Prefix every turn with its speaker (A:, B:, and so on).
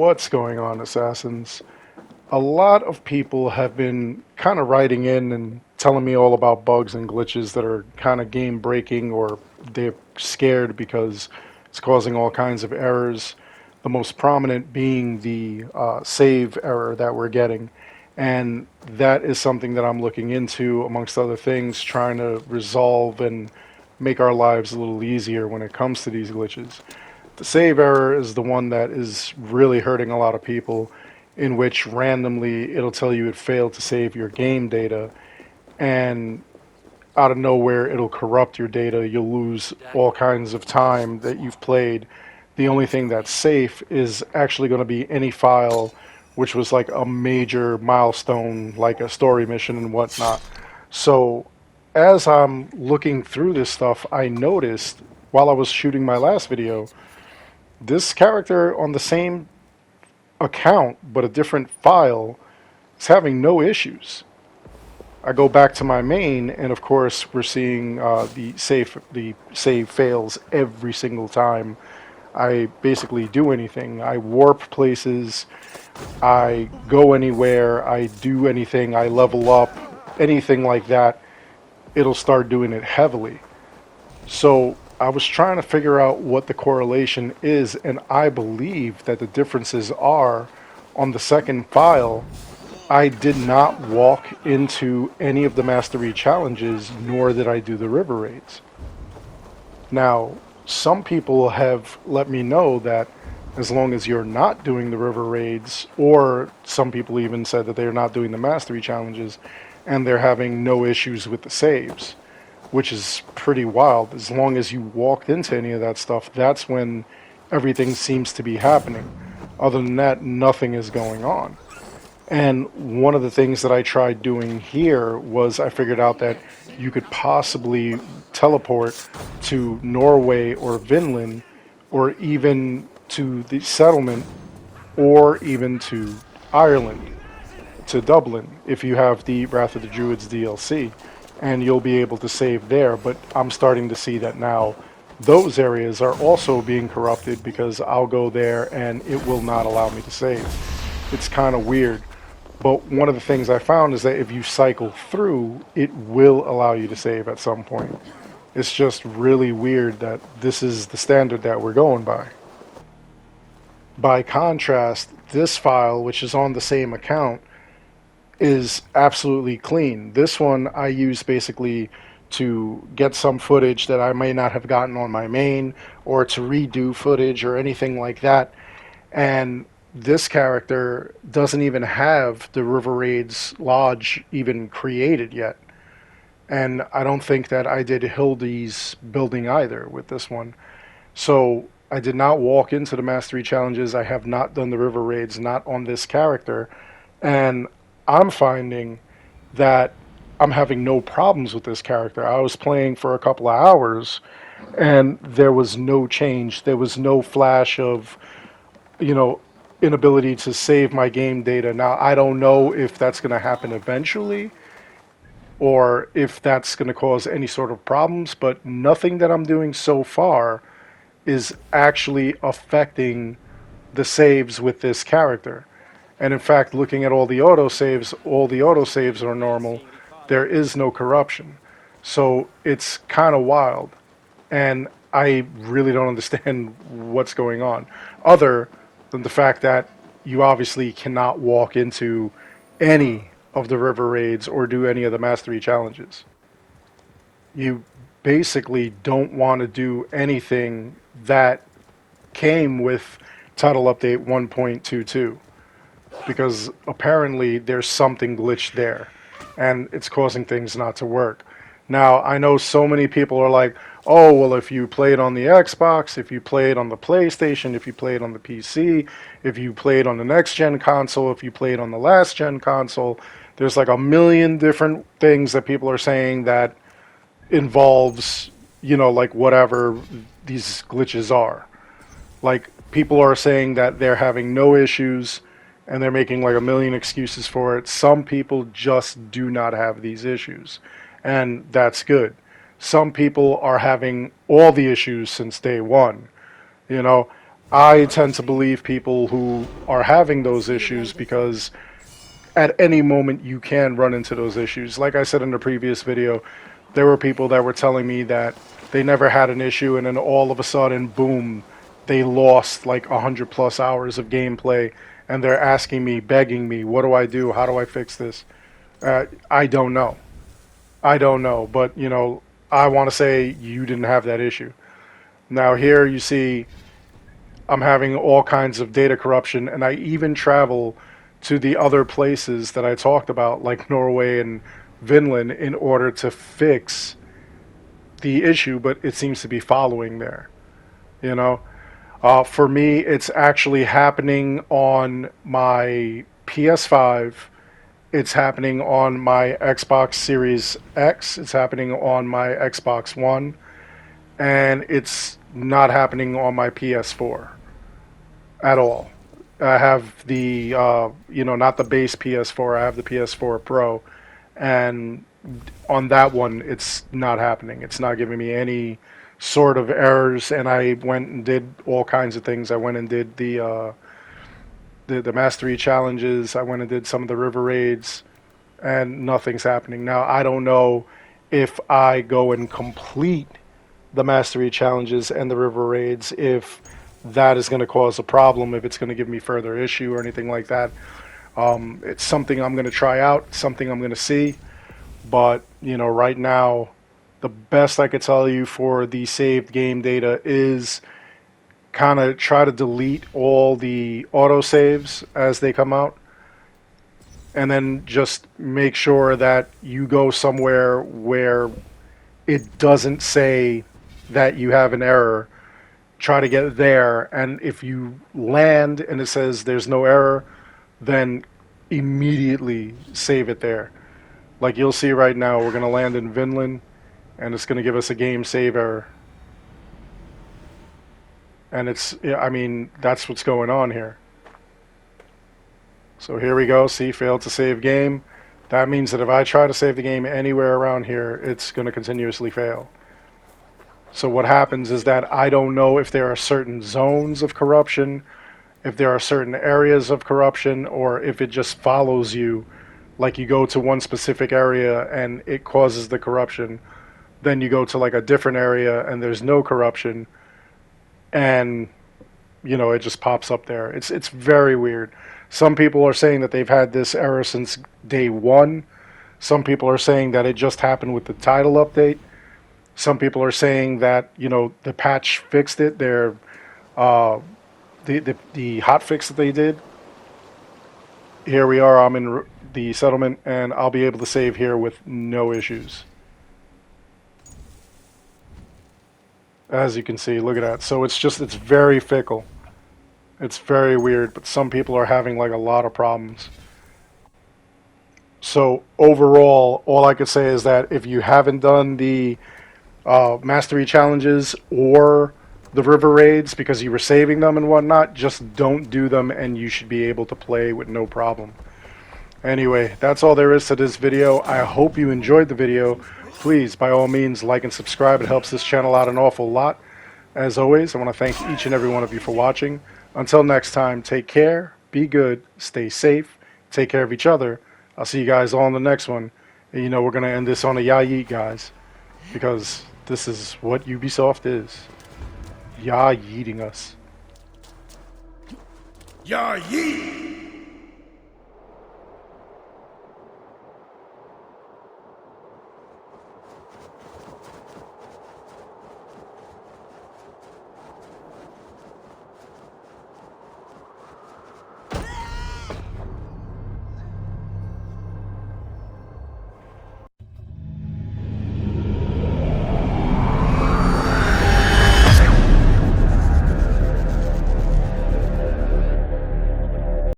A: What's going on, Assassins? A lot of people have been kind of writing in and telling me all about bugs and glitches that are kind of game breaking, or they're scared because it's causing all kinds of errors. The most prominent being the save error that we're getting. And that is something that I'm looking into, amongst other things, trying to resolve and make our lives a little easier when it comes to these glitches. The save error is the one that is really hurting a lot of people, in which randomly it'll tell you it failed to save your game data, and out of nowhere it'll corrupt your data. You'll lose all kinds of time that you've played. The only thing that's safe is actually going to be any file which was like a major milestone, like a story mission and whatnot. So as I'm looking through this stuff, I noticed while I was shooting my last video, this character on the same account but a different file is having no issues. I go back to my main, and of course we're seeing the save fails every single time I basically do anything. I warp places, I go anywhere, I do anything, I level up, anything like that, it'll start doing it heavily. So I was trying to figure out what the correlation is, and I believe that the differences are on the second file. I did not walk into any of the mastery challenges, nor did I do the river raids. Now, some people have let me know that as long as you're not doing the river raids, or some people even said that they're not doing the mastery challenges, and they're having no issues with the saves, which is pretty wild. As long as you walked into any of that stuff, that's when everything seems to be happening. Other than that, nothing is going on. And one of the things that I tried doing here was I figured out that you could possibly teleport to Norway or Vinland, or even to the settlement, or even to Ireland, to Dublin, if you have the Wrath of the Druids DLC, and you'll be able to save there. But I'm starting to see that now those areas are also being corrupted, because I'll go there and it will not allow me to save. It's kind of weird. But one of the things I found is that if you cycle through, it will allow you to save at some point. It's just really weird that this is the standard that we're going by. By contrast, this file, which is on the same account, is absolutely clean. This one I use basically to get some footage that I may not have gotten on my main, or to redo footage or anything like that. And this character doesn't even have the River Raids Lodge even created yet. And I don't think that I did Hildy's building either with this one. So I did not walk into the mastery challenges. I have not done the river raids, not on this character. And I'm finding that I'm having no problems with this character. I was playing for a couple of hours and there was no change. There was no flash of, you know, inability to save my game data. Now, I don't know if that's going to happen eventually, or if that's going to cause any sort of problems, but nothing that I'm doing so far is actually affecting the saves with this character. And in fact, looking at all the autosaves are normal. There is no corruption. So it's kind of wild. And I really don't understand what's going on, other than the fact that you obviously cannot walk into any of the river raids or do any of the mastery challenges. You basically don't want to do anything that came with title update 1.22, because apparently there's something glitched there and it's causing things not to work. Now, I know so many people are like, oh, well, if you played on the Xbox, if you played on the PlayStation, if you played on the PC, if you played on the next gen console, if you played on the last gen console, there's like a million different things that people are saying that involves, like whatever these glitches are. Like, people are saying that they're having no issues and they're making like a million excuses for it. Some people just do not have these issues, and that's good. Some people are having all the issues since day one. You know, I tend to believe people who are having those issues because at any moment you can run into those issues. Like I said in the previous video, there were people that were telling me that they never had an issue and then all of a sudden, boom, they lost like 100 plus hours of gameplay and they're asking me, begging me, what do I do? How do I fix this? I don't know. I don't know. But, you know, I want to say you didn't have that issue. Now, here you see I'm having all kinds of data corruption, and I even travel to the other places that I talked about, like Norway and Finland, in order to fix the issue, but it seems to be following there. You know, for me, it's actually happening on my PS5. It's happening on my Xbox Series X. It's happening on my Xbox One, and it's not happening on my PS4 at all. I have the not the base PS4. I have the PS4 Pro, and on that one, it's not happening. It's not giving me any sort of errors. And I went and did all kinds of things. I went and did the mastery challenges. I went and did some of the river raids, and nothing's happening. Now I don't know if I go and complete the mastery challenges and the river raids, if that is going to cause a problem, if it's going to give me further issue or anything like that. It's something I'm going to try out, something I'm going to see. But, you know, right now, the best I could tell you for the saved game data is kind of try to delete all the autosaves as they come out. And then just make sure that you go somewhere where it doesn't say that you have an error. Try to get there, and if you land and it says there's no error, then immediately save it there. Like you'll see right now, we're going to land in Vinland, and it's going to give us a game save error. And it's, I mean, that's what's going on here. So here we go, see, failed to save game. That means that if I try to save the game anywhere around here, it's going to continuously fail. So what happens is that I don't know if there are certain zones of corruption, if there are certain areas of corruption, or if it just follows you. Like you go to one specific area and it causes the corruption. Then you go to like a different area and there's no corruption. And, you know, it just pops up there. It's very weird. Some people are saying that they've had this error since day one. Some people are saying that it just happened with the title update. Some people are saying that, you know, the patch fixed it. They're the hot fix that they did. Here we are. I'm in the settlement, and I'll be able to save here with no issues. As you can see, look at that. So it's very fickle. It's very weird, but some people are having like a lot of problems. So overall, all I could say is that if you haven't done the mastery challenges or the river raids because you were saving them and whatnot, just don't do them and you should be able to play with no problem. Anyway, that's all there is to this video. I hope you enjoyed the video. Please, by all means, like and subscribe. It helps this channel out an awful lot. As always, I want to thank each and every one of you for watching. Until next time, take care, be good, stay safe, take care of each other. I'll see you guys all in the next one. And you know we're going to end this on a ya yeet, guys, because this is what Ubisoft is. Ya yeeting us.
B: Ya yeet!